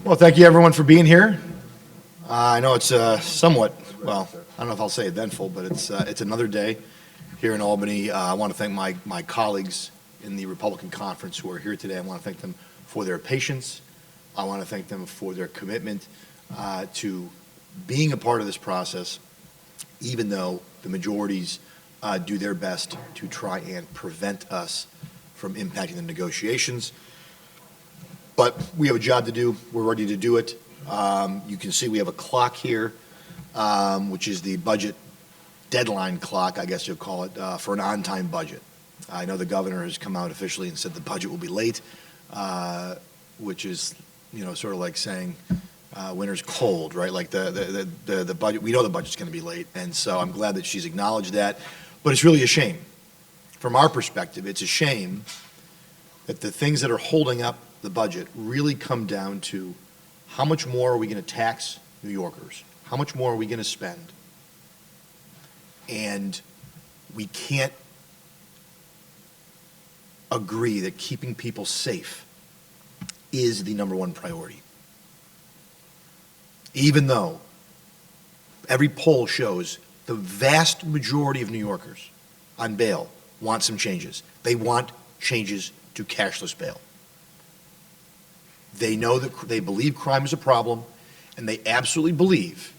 Well, thank you everyone for being here. I know it's somewhat, well, I don't know if I'll say eventful, but it's another day here in Albany. I want to thank my colleagues in the Republican Conference who are here today. I want to thank them for their patience. I want to thank them for their commitment to being a part of this process, even though the majorities do their best to try and prevent us from impacting the negotiations. But we have a job to do. We're ready to do it. You can see we have a clock here, which is the budget deadline clock, I guess you'll call it, for an on-time budget. I know the governor has come out officially and said the budget will be late, which is, sort of like saying winter's cold, right? Like the budget, we know the budget's going to be late, and so I'm glad that she's acknowledged that. But it's really a shame. From our perspective, it's a shame that the things that are holding up the budget really come down to how much more are we going to tax New Yorkers? How much more are we going to spend? And we can't agree that keeping people safe is the number one priority. Even though every poll shows the vast majority of New Yorkers on bail want some changes. They want changes to cashless bail. They know that they believe crime is a problem, and they absolutely believe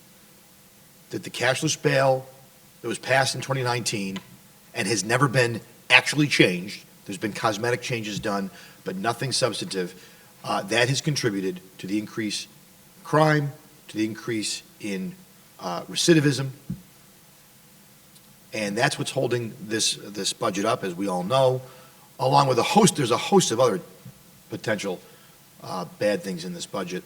that the cashless bail that was passed in 2019 and has never been actually changed, there's been cosmetic changes done, but nothing substantive, that has contributed to the increase in crime, to the increase in recidivism, and that's what's holding this budget up, as we all know, along with there's a host of other potential bad things in this budget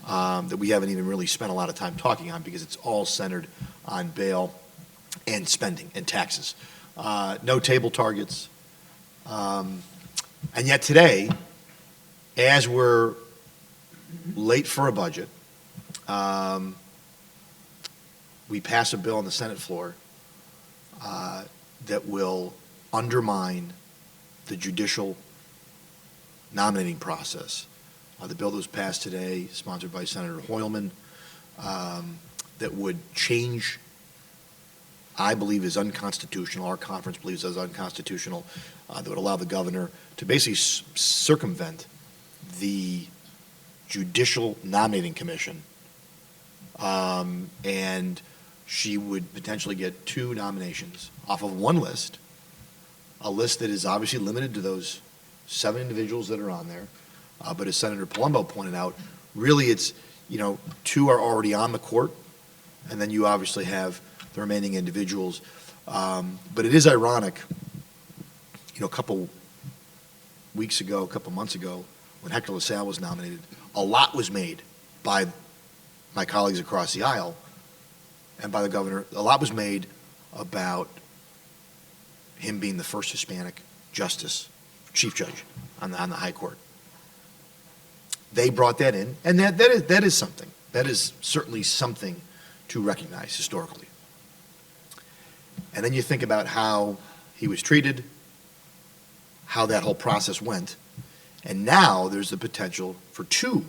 that we haven't even really spent a lot of time talking on because it's all centered on bail and spending and taxes. No table targets. And yet today, as we're late for a budget, we pass a bill on the Senate floor that will undermine the judicial nominating process. The bill that was passed today, sponsored by Senator Hoylman, that would change, I believe is unconstitutional, our conference believes is unconstitutional, that would allow the governor to basically circumvent the Judicial Nominating Commission, and she would potentially get 2 nominations off of one list, a list that is obviously limited to those 7 individuals that are on there. But as Senator Palumbo pointed out, really it's, 2 are already on the court, and then you obviously have the remaining individuals. But it is ironic, a couple months ago, when Hector LaSalle was nominated, a lot was made by my colleagues across the aisle and by the governor. A lot was made about him being the first Hispanic justice, chief judge on the high court. They brought that in, and that is something. That is certainly something to recognize historically. And then you think about how he was treated, how that whole process went, and now there's the potential for 2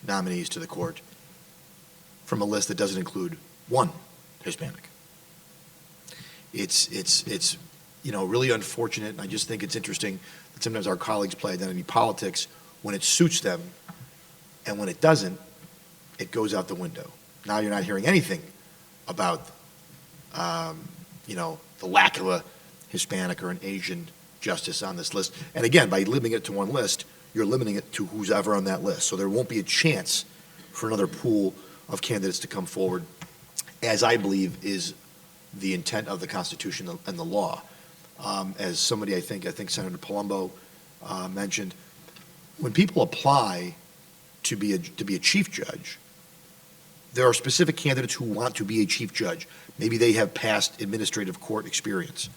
nominees to the court from a list that doesn't include 1 Hispanic. It's really unfortunate, and I just think it's interesting that sometimes our colleagues play identity politics when it suits them, and when it doesn't, it goes out the window. Now you're not hearing anything about, the lack of a Hispanic or an Asian justice on this list. And again, by limiting it to one list, you're limiting it to who's ever on that list. So there won't be a chance for another pool of candidates to come forward, as I believe is the intent of the Constitution and the law. As somebody, I think Senator Palumbo mentioned, when people apply to be a chief judge, there are specific candidates who want to be a chief judge. Maybe they have past administrative court experience.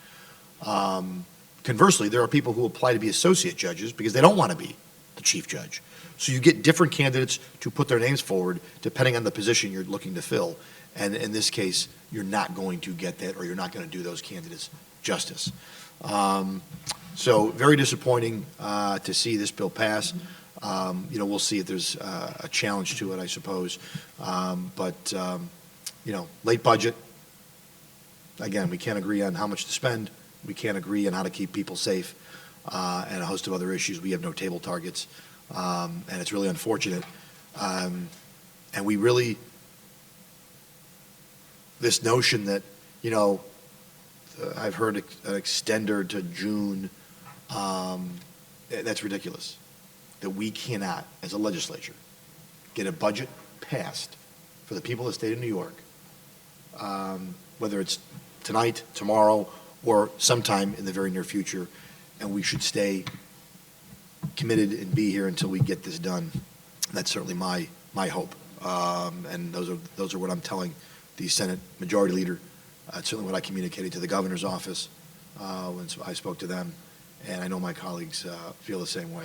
Conversely, there are people who apply to be associate judges because they don't want to be the chief judge. So you get different candidates to put their names forward depending on the position you're looking to fill. And in this case, you're not going to get that, or you're not going to do those candidates justice. So very disappointing to see this bill pass. We'll see if there's a challenge to it, I suppose. Late budget. Again, we can't agree on how much to spend. We can't agree on how to keep people safe, and a host of other issues. We have no table targets, and it's really unfortunate. And we really, this notion that, I've heard an extender to June, that's ridiculous. That we cannot, as a legislature, get a budget passed for the people of the state of New York, whether it's tonight, tomorrow, or sometime in the very near future, and we should stay committed and be here until we get this done. That's certainly my hope, and those are what I'm telling the Senate Majority Leader. It's certainly what I communicated to the governor's office when I spoke to them, and I know my colleagues feel the same way.